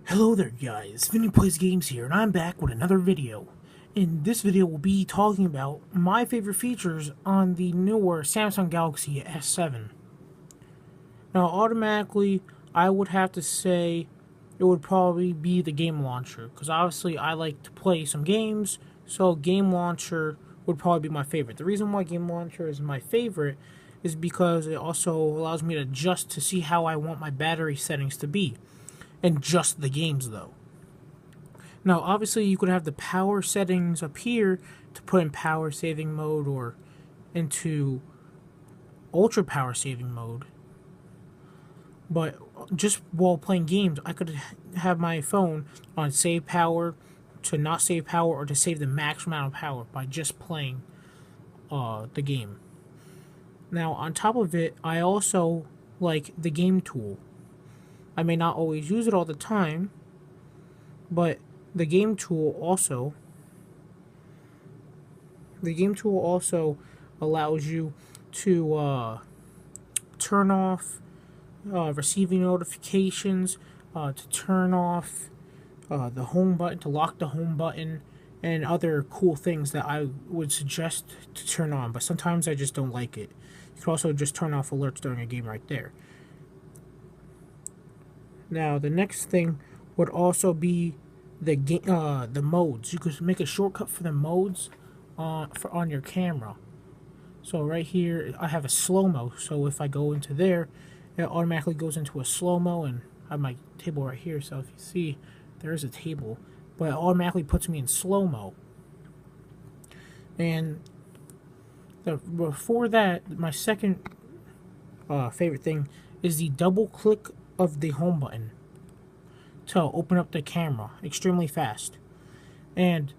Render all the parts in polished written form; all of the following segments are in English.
Hello there guys, Vinny Plays Games here, and I'm back with another video. In this video, we'll be talking about my favorite features on the newer Samsung Galaxy S7. Now, automatically, I would have to say it would probably be the game launcher, because obviously I like to play some games, so game launcher would probably be my favorite. The reason why game launcher is my favorite is because it also allows me to adjust to see how I want my battery settings to be. And just the games though. Now obviously you could have the power settings up here to put in power saving mode or into ultra power saving mode. But just while playing games, I could have my phone on save power, to not save power, or to save the max amount of power by just playing the game. Now on top of it, I also like the game tool. I may not always use it all the time, but the game tool also allows you to turn off receiving notifications, to turn off the home button, to lock the home button, and other cool things that I would suggest to turn on, but sometimes I just don't like it. You can also just turn off alerts during a game right there. Now, the next thing would also be the modes. You could make a shortcut for the modes on your camera. So right here, I have a slow-mo. So if I go into there, it automatically goes into a slow-mo, and I have my table right here. So if you see, there is a table, but it automatically puts me in slow-mo. And before that, my second favorite thing is the double click of the home button to open up the camera extremely fast. And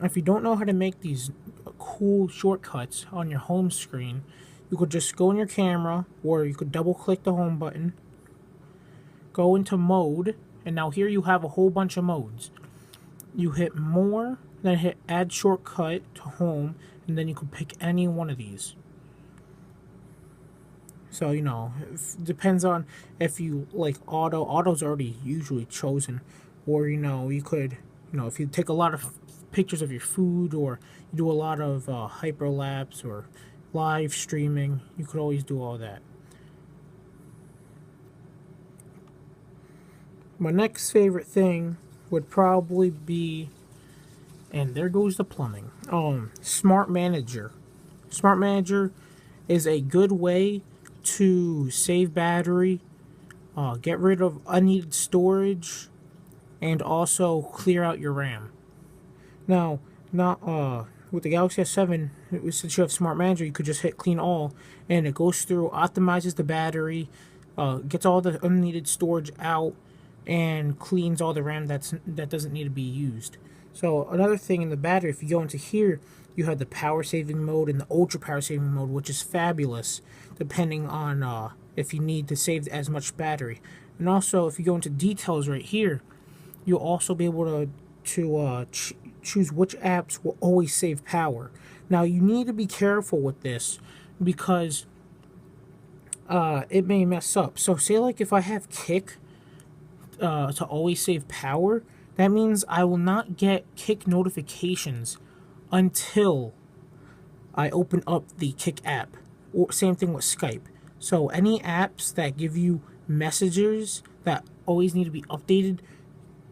if you don't know how to make these cool shortcuts on your home screen, you could just go in your camera, or you could double click the home button, go into mode, and now here you have a whole bunch of modes. You hit more, then hit add shortcut to home, and then you can pick any one of these. So, it depends on if you like auto. Auto's already usually chosen. Or, you could, if you take a lot of pictures of your food, or you do a lot of hyperlapse or live streaming, you could always do all that. My next favorite thing would probably be, and there goes the plumbing, Smart Manager. Smart Manager is a good way to save battery, get rid of unneeded storage, and also clear out your RAM. Now, with the Galaxy S7, since you have Smart Manager, you could just hit Clean All, and it goes through, optimizes the battery, gets all the unneeded storage out, and cleans all the RAM that doesn't need to be used. So another thing in the battery, if you go into here, you have the power saving mode and the ultra power saving mode, which is fabulous depending on if you need to save as much battery. And also, if you go into details right here, you'll also be able to choose which apps will always save power. Now, you need to be careful with this because it may mess up. So say like if I have Kick to always save power, that means I will not get Kick notifications until I open up the Kick app. Or same thing with Skype. So any apps that give you messages that always need to be updated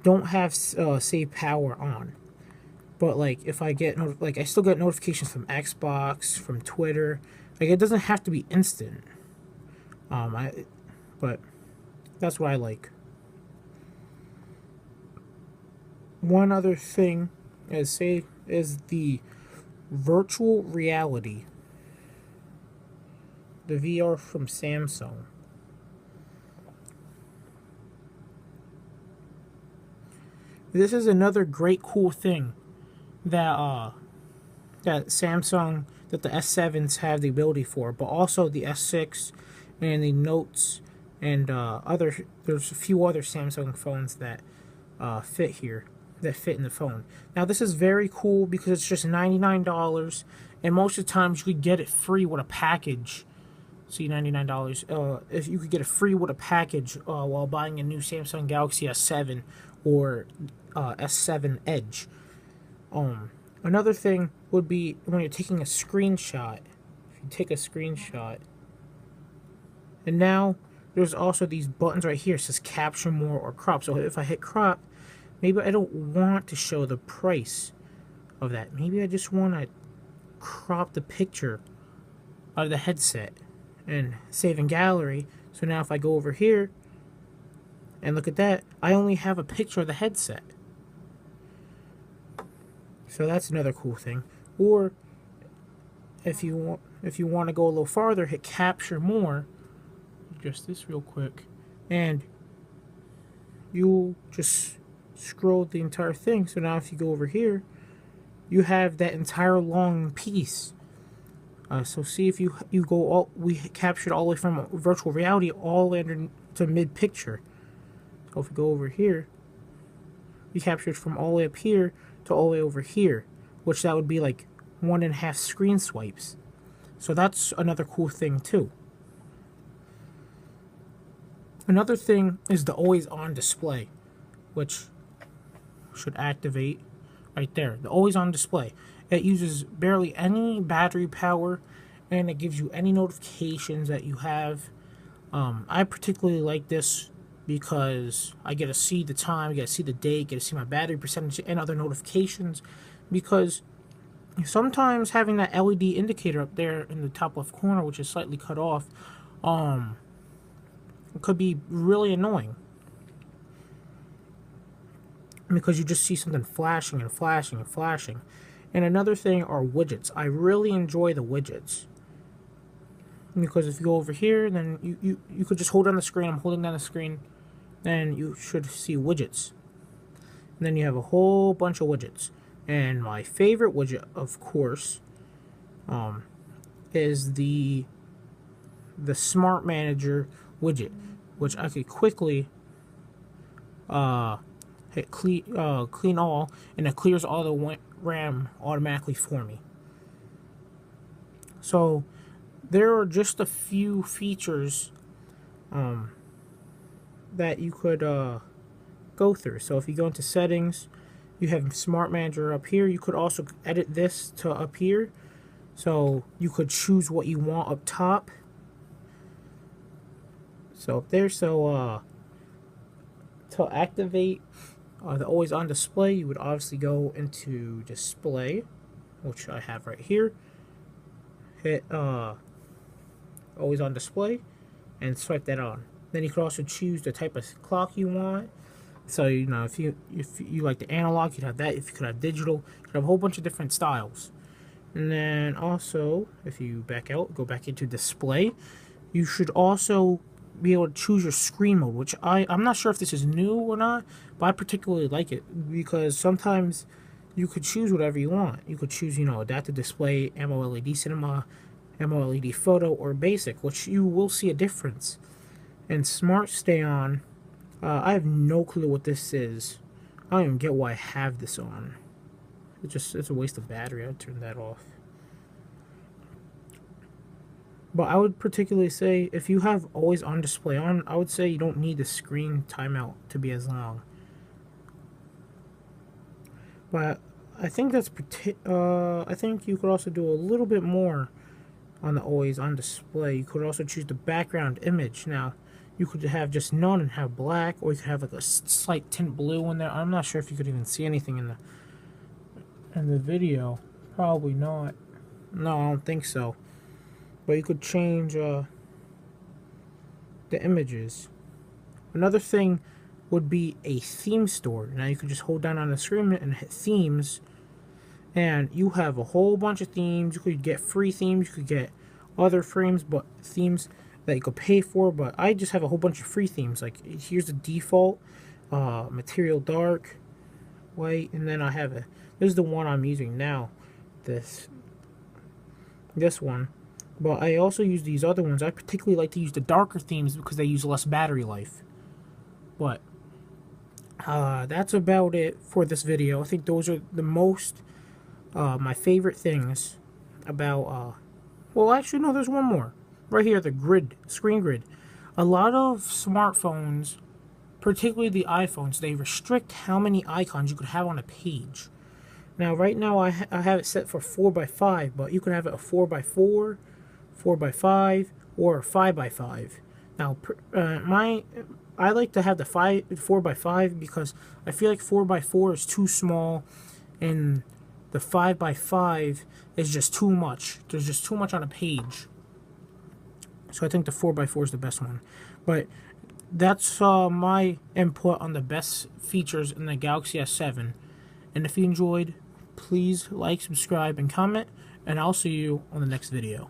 don't have save power on. But like if I get I still get notifications from Xbox, from Twitter. Like it doesn't have to be instant. But that's what I like. One other thing is the virtual reality. The VR from Samsung. This is another great cool thing that that the S7s have the ability for, but also the S6 and the Notes and there's a few other Samsung phones that fit here. That fit in the phone. Now this is very cool because it's just $99, and most of the times you could get it free with a package See, $99. If you could get it free with a package while buying a new Samsung Galaxy S7 or S7 Edge. Another thing would be when you're taking a screenshot. If you take a screenshot, and now there's also these buttons right here. It says capture more or crop. So if I hit crop, maybe I don't want to show the price of that. Maybe I just want to crop the picture of the headset and save in gallery. So now if I go over here and look at that, I only have a picture of the headset. So that's another cool thing. Or if you want to go a little farther, hit capture more. Just this real quick, and you'll just scroll the entire thing. So now if you go over here, you have that entire long piece. So see, if you go all, we captured all the way from virtual reality all the way under to mid picture. So if we go over here, we captured from all the way up here to all the way over here, which that would be like 1.5 screen swipes. So that's another cool thing too. Another thing is the always on display, which should activate right there. The always on display. It uses barely any battery power, and it gives you any notifications that you have. I particularly like this because I get to see the time, I get to see the date, get to see my battery percentage and other notifications, because sometimes having that LED indicator up there in the top left corner, which is slightly cut off, could be really annoying, because you just see something flashing and flashing and flashing. And another thing are widgets. I really enjoy the widgets, because if you go over here, then you could just hold down the screen. I'm holding down the screen, and you should see widgets. And then you have a whole bunch of widgets. And my favorite widget, of course, is the Smart Manager widget, which I could quickly hit clean all, and it clears all the RAM automatically for me. So there are just a few features that you could go through. So if you go into settings, you have Smart Manager up here. You could also edit this to up here, so you could choose what you want up top. So up there, so to activate the always on display, you would obviously go into display, which I have right here. Hit always on display and swipe that on. Then you could also choose the type of clock you want. So you know, if you like the analog, you'd have that. If you could have digital, you could have a whole bunch of different styles. And then also, if you back out, go back into display, you should also be able to choose your screen mode, which I'm not sure if this is new or not, but I particularly like it, because sometimes you could choose whatever you want. You could choose, you know, adaptive display, AMOLED cinema, AMOLED photo, or basic, which you will see a difference. And smart stay on, I have no clue what this is. I don't even get why I have this on. It's a waste of battery. I'd turn that off. But I would particularly say, if you have always on display on, I would say you don't need the screen timeout to be as long. But I think that's I think you could also do a little bit more on the always on display. You could also choose the background image. Now, you could have just none and have black, or you could have like a slight tint blue in there. I'm not sure if you could even see anything in the video. Probably not. No, I don't think so. But you could change the images. Another thing would be a theme store. Now you could just hold down on the screen and hit themes, and you have a whole bunch of themes. You could get free themes, you could get other themes that you could pay for, but I just have a whole bunch of free themes. Like, here's the default, material dark, white, and then I have this is the one I'm using now, this one. But I also use these other ones. I particularly like to use the darker themes because they use less battery life. But that's about it for this video. I think those are the most my favorite things about well, actually no, there's one more. right here, the grid, screen grid. A lot of smartphones, particularly the iPhones, they restrict how many icons you could have on a page. Now, right now, I have it set for 4x5, but you can have it a 4x4, 4x5, or a 5x5. Now, I like to have the 4x5 because I feel like 4x4 is too small, and the 5x5 is just too much. There's just too much on a page. So I think the 4x4 is the best one. But that's my input on the best features in the Galaxy S7. And if you enjoyed, please like, subscribe, and comment. And I'll see you on the next video.